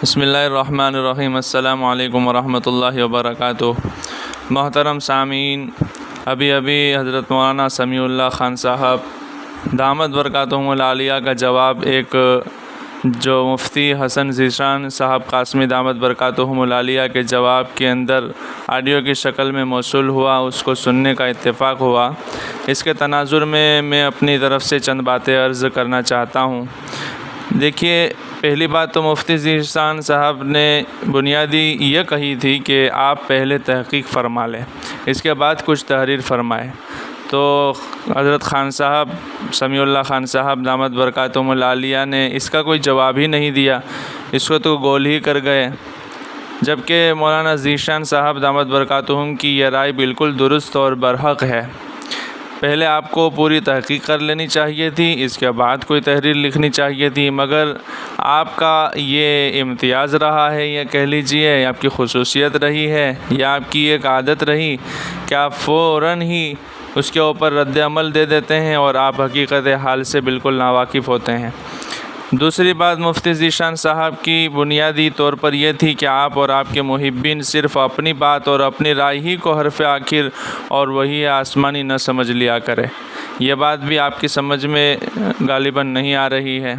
بسم اللہ الرحمن الرحیم۔ السلام علیکم ورحمۃ اللہ وبرکاتہ۔ محترم سامعین، ابھی حضرت مولانا سمیع اللہ خان صاحب دامت برکاتہم العالیہ کا جواب ایک جو مفتی حسن ذیشان صاحب قاسمی دامت برکاتہم العالیہ کے جواب کے اندر آڈیو کی شکل میں موصول ہوا، اس کو سننے کا اتفاق ہوا۔ اس کے تناظر میں اپنی طرف سے چند باتیں عرض کرنا چاہتا ہوں۔ دیکھیے، پہلی بات تو مفتی ذیشان صاحب نے بنیادی یہ کہی تھی کہ آپ پہلے تحقیق فرما لیں، اس کے بعد کچھ تحریر فرمائیں۔ تو حضرت خان صاحب سمیع اللہ خان صاحب دامت برکاتہم العالیہ نے اس کا کوئی جواب ہی نہیں دیا، اس کو تو گول ہی کر گئے، جبکہ مولانا ذیشان صاحب دامت برکاتہم کی یہ رائے بالکل درست اور برحق ہے۔ پہلے آپ کو پوری تحقیق کر لینی چاہیے تھی، اس کے بعد کوئی تحریر لکھنی چاہیے تھی، مگر آپ کا یہ امتیاز رہا ہے، یہ کہہ لیجئے آپ کی خصوصیت رہی ہے، یا آپ کی ایک عادت رہی کہ آپ فوراً ہی اس کے اوپر رد عمل دے دیتے ہیں اور آپ حقیقت حال سے بالکل ناواقف ہوتے ہیں۔ دوسری بات مفتی ذیشان صاحب کی بنیادی طور پر یہ تھی کہ آپ اور آپ کے محبین صرف اپنی بات اور اپنی رائے ہی کو حرف آخر اور وہی آسمانی نہ سمجھ لیا کرے۔ یہ بات بھی آپ کی سمجھ میں غالباً نہیں آ رہی ہے۔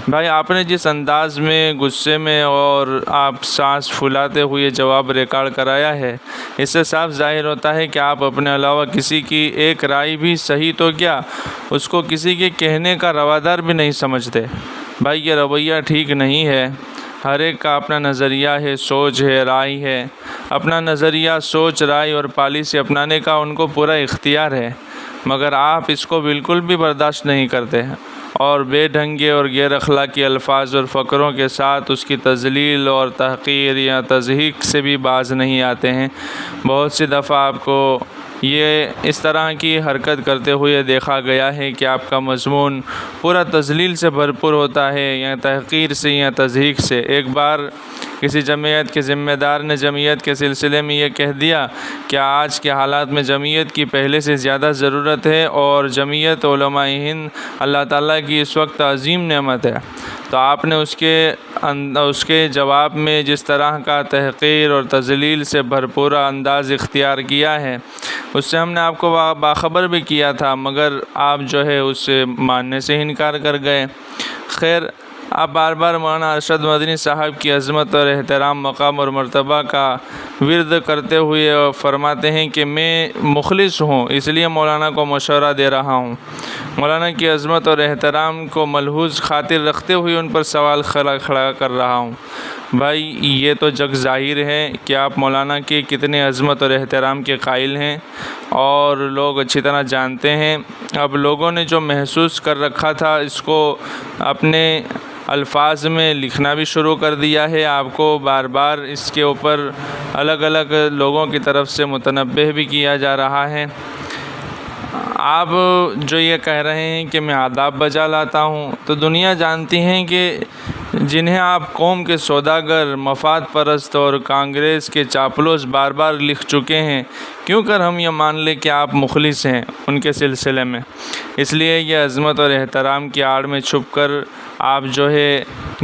بھائی، آپ نے جس انداز میں غصے میں اور آپ سانس پھولاتے ہوئے جواب ریکارڈ کرایا ہے، اس سے صاف ظاہر ہوتا ہے کہ آپ اپنے علاوہ کسی کی ایک رائے بھی صحیح تو کیا، اس کو کسی کے کہنے کا روادار بھی نہیں سمجھتے۔ بھائی، یہ رویہ ٹھیک نہیں ہے۔ ہر ایک کا اپنا نظریہ ہے، سوچ ہے، رائے ہے۔ اپنا نظریہ، سوچ، رائے اور پالیسی اپنانے کا ان کو پورا اختیار ہے، مگر آپ اس کو بالکل بھی برداشت نہیں کرتے اور بے ڈھنگے اور غیر اخلاقی الفاظ اور فقروں کے ساتھ اس کی تذلیل اور تحقیر یا تضحیک سے بھی باز نہیں آتے ہیں۔ بہت سی دفعہ آپ کو یہ اس طرح کی حرکت کرتے ہوئے دیکھا گیا ہے کہ آپ کا مضمون پورا تذلیل سے بھرپور ہوتا ہے، یا تحقیر سے یا تضحیک سے۔ ایک بار کسی جمعیت کے ذمہ دار نے جمعیت کے سلسلے میں یہ کہہ دیا کہ آج کے حالات میں جمعیت کی پہلے سے زیادہ ضرورت ہے اور جمعیت علماء ہند اللہ تعالیٰ کی اس وقت عظیم نعمت ہے۔ تو آپ نے اس کے جواب میں جس طرح کا تحقیر اور تذلیل سے بھرپور انداز اختیار کیا ہے، اس سے ہم نے آپ کو باخبر بھی کیا تھا، مگر آپ جو ہے اس سے ماننے سے انکار کر گئے۔ خیر، آپ بار بار مولانا ارشد مدنی صاحب کی عظمت اور احترام، مقام اور مرتبہ کا ورد کرتے ہوئے فرماتے ہیں کہ میں مخلص ہوں، اس لیے مولانا کو مشورہ دے رہا ہوں۔ مولانا کی عظمت اور احترام کو ملحوظ خاطر رکھتے ہوئے ان پر سوال کھڑا کر رہا ہوں۔ بھائی، یہ تو جگ ظاہر ہے کہ آپ مولانا کے کتنے عظمت اور احترام کے قائل ہیں اور لوگ اچھی طرح جانتے ہیں۔ اب لوگوں نے جو محسوس کر رکھا تھا، اس کو اپنے الفاظ میں لکھنا بھی شروع کر دیا ہے۔ آپ کو بار بار اس کے اوپر الگ الگ لوگوں کی طرف سے متنبہ بھی کیا جا رہا ہے۔ آپ جو یہ کہہ رہے ہیں کہ میں آداب بجا لاتا ہوں، تو دنیا جانتی ہے کہ جنہیں آپ قوم کے سوداگر، مفاد پرست اور کانگریس کے چاپلوس بار بار لکھ چکے ہیں، کیوں کر ہم یہ مان لیں کہ آپ مخلص ہیں ان کے سلسلے میں؟ اس لیے یہ عظمت اور احترام کی آڑ میں چھپ کر آپ جو ہے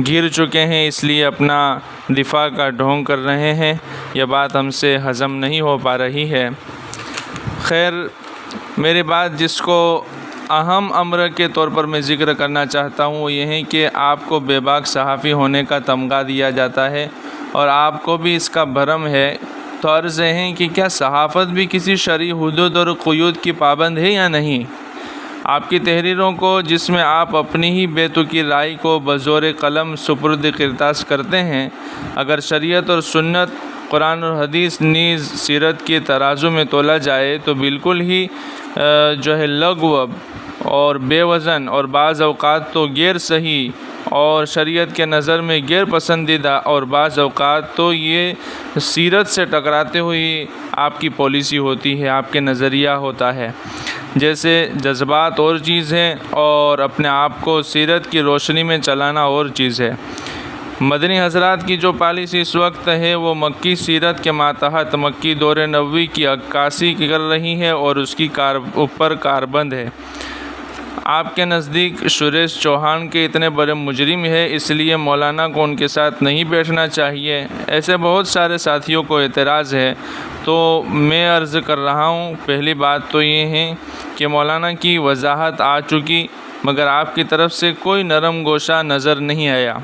گر چکے ہیں، اس لیے اپنا دفاع کا ڈھونگ کر رہے ہیں۔ یہ بات ہم سے ہضم نہیں ہو پا رہی ہے۔ خیر، میری بات جس کو اہم امر کے طور پر میں ذکر کرنا چاہتا ہوں، وہ یہ ہے کہ آپ کو بے باک صحافی ہونے کا تمغہ دیا جاتا ہے اور آپ کو بھی اس کا بھرم ہے۔ تو عرض ہے کہ کیا صحافت بھی کسی شرعی حدود اور قیود کی پابند ہے یا نہیں؟ آپ کی تحریروں کو، جس میں آپ اپنی ہی بے تکی رائے کو بزور قلم سپرد کرتاس کرتے ہیں، اگر شریعت اور سنت، قرآن اور حدیث نیز سیرت کے ترازو میں تولا جائے تو بالکل ہی جو ہے لغو اور بے وزن اور بعض اوقات تو غیر صحیح اور شریعت کے نظر میں غیر پسندیدہ اور بعض اوقات تو یہ سیرت سے ٹکراتے ہوئی آپ کی پالیسی ہوتی ہے، آپ کے نظریہ ہوتا ہے۔ جیسے جذبات اور چیز ہے اور اپنے آپ کو سیرت کی روشنی میں چلانا اور چیز ہے۔ مدنی حضرات کی جو پالیسی اس وقت ہے، وہ مکی سیرت کے ماتحت مکی دور نبوی کی عکاسی کر رہی ہے اور اس کی اوپر کاربند ہے۔ آپ کے نزدیک سریش چوہان کے اتنے بڑے مجرم ہے، اس لیے مولانا کو ان کے ساتھ نہیں بیٹھنا چاہیے۔ ایسے بہت سارے ساتھیوں کو اعتراض ہے، تو میں عرض کر رہا ہوں، پہلی بات تو یہ ہے کہ مولانا کی وضاحت آ چکی، مگر آپ کی طرف سے کوئی نرم گوشہ نظر نہیں آیا۔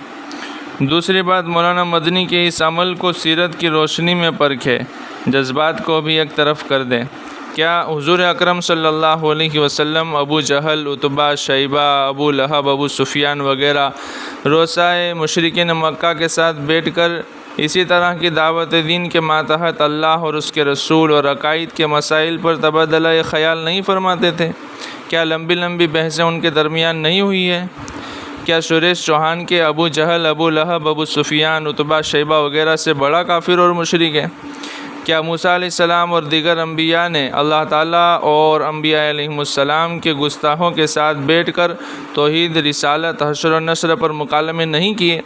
دوسری بات، مولانا مدنی کے اس عمل کو سیرت کی روشنی میں پرکھے، جذبات کو بھی ایک طرف کر دیں۔ کیا حضور اکرم صلی اللہ علیہ وسلم ابو جہل، عتبہ، شیبہ، ابو لہب، ابو سفیان وغیرہ روسائے مشرکین مکہ کے ساتھ بیٹھ کر اسی طرح کی دعوت دین کے ماتحت اللہ اور اس کے رسول اور عقائد کے مسائل پر تبادلہ خیال نہیں فرماتے تھے؟ کیا لمبی لمبی بحثیں ان کے درمیان نہیں ہوئی ہے؟ کیا سریش چوہان کے ابو جہل، ابو لہب، ابو سفیان، عتبہ، شیبہ وغیرہ سے بڑا کافر اور مشرک ہے؟ کیا موسیٰ علیہ السلام اور دیگر انبیاء نے اللہ تعالیٰ اور انبیاء علیہم السلام کے گستاخوں کے ساتھ بیٹھ کر توحید، رسالت، حشر و نشر پر مکالمے نہیں کیے؟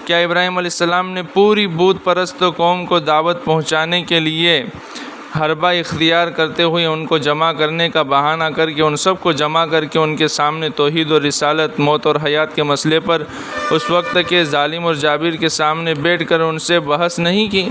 کیا ابراہیم علیہ السلام نے پوری بت پرست قوم کو دعوت پہنچانے کے لیے حربہ اختیار کرتے ہوئے ان کو جمع کرنے کا بہانہ کر کے ان سب کو جمع کر کے ان کے سامنے توحید اور رسالت، موت اور حیات کے مسئلے پر اس وقت کے ظالم اور جابر کے سامنے بیٹھ کر ان سے بحث نہیں کی؟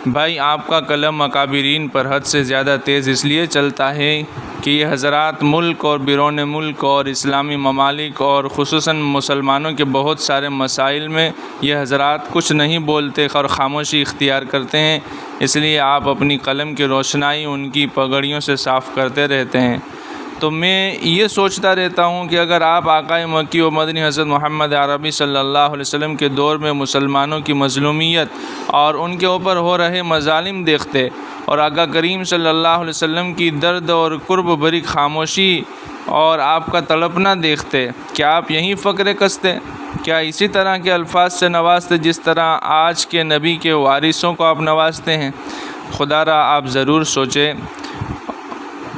بھائی، آپ کا قلم اکابرین پر حد سے زیادہ تیز اس لیے چلتا ہے کہ یہ حضرات ملک اور بیرون ملک اور اسلامی ممالک اور خصوصاً مسلمانوں کے بہت سارے مسائل میں یہ حضرات کچھ نہیں بولتے اور خاموشی اختیار کرتے ہیں، اس لیے آپ اپنی قلم کی روشنائی ان کی پگڑیوں سے صاف کرتے رہتے ہیں۔ تو میں یہ سوچتا رہتا ہوں کہ اگر آپ آقا مکی و مدنی حضرت محمد عربی صلی اللہ علیہ وسلم کے دور میں مسلمانوں کی مظلومیت اور ان کے اوپر ہو رہے مظالم دیکھتے اور آقا کریم صلی اللہ علیہ وسلم کی درد اور قرب بھری خاموشی اور آپ کا تڑپنا دیکھتے، کیا آپ یہیں فخر کستے؟ کیا اسی طرح کے الفاظ سے نوازتے جس طرح آج کے نبی کے وارثوں کو آپ نوازتے ہیں؟ خدا را آپ ضرور سوچیں۔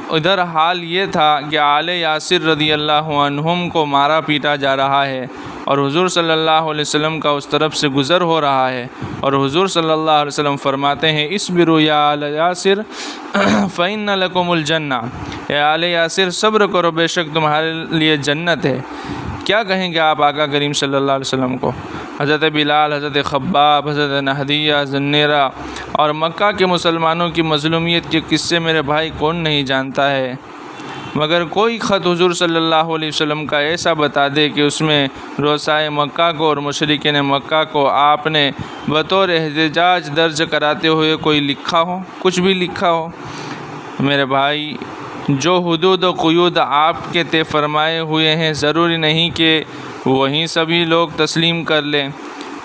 ادھر حال یہ تھا کہ آل یاسر رضی اللہ عنہم کو مارا پیٹا جا رہا ہے اور حضور صلی اللہ علیہ وسلم کا اس طرف سے گزر ہو رہا ہے، اور حضور صلی اللہ علیہ وسلم فرماتے ہیں، اصبروا یا آل یاسر فإن لکم الجنہ، اے آل یاسر صبر کرو، بے شک تمہارے لیے جنت ہے۔ کیا کہیں گے آپ آقا کریم صلی اللہ علیہ وسلم کو؟ حضرت بلال، حضرت خباب، حضرت نہدیہ، زنیرہ اور مکہ کے مسلمانوں کی مظلومیت کے قصے میرے بھائی کون نہیں جانتا ہے؟ مگر کوئی خط حضور صلی اللہ علیہ وسلم کا ایسا بتا دے کہ اس میں روسائے مکہ کو اور مشرکین مکہ کو آپ نے بطور احتجاج درج کراتے ہوئے کوئی لکھا ہو، کچھ بھی لکھا ہو؟ میرے بھائی، جو حدود و قیود آپ کے طے فرمائے ہوئے ہیں، ضروری نہیں کہ وہیں سبھی لوگ تسلیم کر لیں۔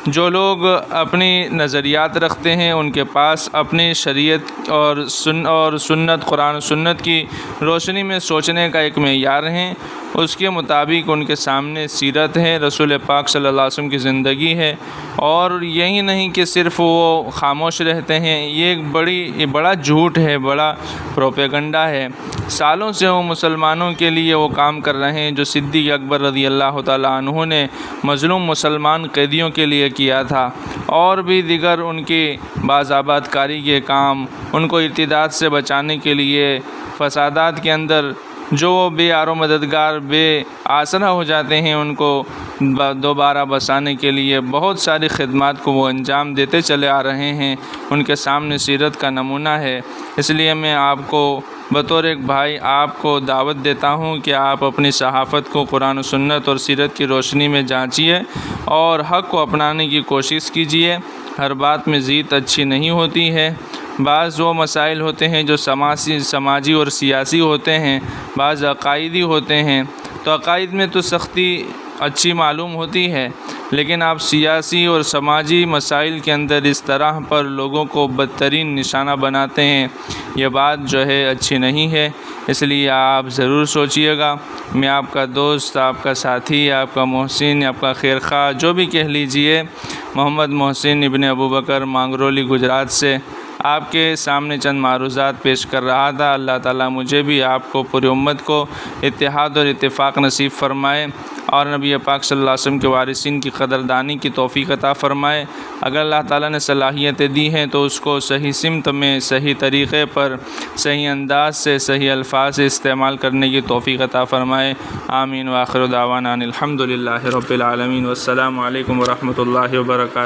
جو لوگ اپنی نظریات رکھتے ہیں، ان کے پاس اپنی شریعت اور سنت، قرآن و سنت کی روشنی میں سوچنے کا ایک معیار ہے، اس کے مطابق ان کے سامنے سیرت ہے، رسول پاک صلی اللہ علیہ وسلم کی زندگی ہے، اور یہی نہیں کہ صرف وہ خاموش رہتے ہیں۔ یہ بڑا جھوٹ ہے، بڑا پروپیگنڈا ہے۔ سالوں سے وہ مسلمانوں کے لیے وہ کام کر رہے ہیں جو صدیق اکبر رضی اللہ تعالیٰ عنہ نے مظلوم مسلمان قیدیوں کے لیے کیا تھا، اور بھی دیگر ان کی باز آباد کاری کے کام، ان کو ارتداد سے بچانے کے لیے فسادات کے اندر جو بے آر و مددگار، بے آسرا ہو جاتے ہیں، ان کو دوبارہ بسانے کے لیے بہت ساری خدمات کو وہ انجام دیتے چلے آ رہے ہیں۔ ان کے سامنے سیرت کا نمونہ ہے۔ اس لیے میں آپ کو بطور ایک بھائی آپ کو دعوت دیتا ہوں کہ آپ اپنی صحافت کو قرآن و سنت اور سیرت کی روشنی میں جانچیے اور حق کو اپنانے کی کوشش کیجیے۔ ہر بات میں ضد اچھی نہیں ہوتی ہے۔ بعض وہ مسائل ہوتے ہیں جو سماجی اور سیاسی ہوتے ہیں، بعض عقائدی ہوتے ہیں۔ تو عقائد میں تو سختی اچھی معلوم ہوتی ہے، لیکن آپ سیاسی اور سماجی مسائل کے اندر اس طرح پر لوگوں کو بدترین نشانہ بناتے ہیں، یہ بات جو ہے اچھی نہیں ہے۔ اس لیے آپ ضرور سوچئے گا۔ میں آپ کا دوست، آپ کا ساتھی، آپ کا محسن، آپ کا خیر خواہ، جو بھی کہہ لیجئے، محمد محسن ابن ابوبکر، مانگرولی، گجرات سے آپ کے سامنے چند معروضات پیش کر رہا تھا۔ اللہ تعالیٰ مجھے بھی، آپ کو، پوری امت کو اتحاد اور اتفاق نصیب فرمائے۔ اور نبی پاک صلی اللہ علیہ وسلم کے وارثین کی قدردانی کی توفیق عطا فرمائے۔ اگر اللہ تعالیٰ نے صلاحیتیں دی ہیں تو اس کو صحیح سمت میں، صحیح طریقے پر، صحیح انداز سے، صحیح الفاظ سے استعمال کرنے کی توفیق عطا فرمائے۔ آمین۔ وآخر دعوانا ان الحمد للہ رب العالمین۔ والسلام علیکم ورحمۃ اللہ وبرکاتہ۔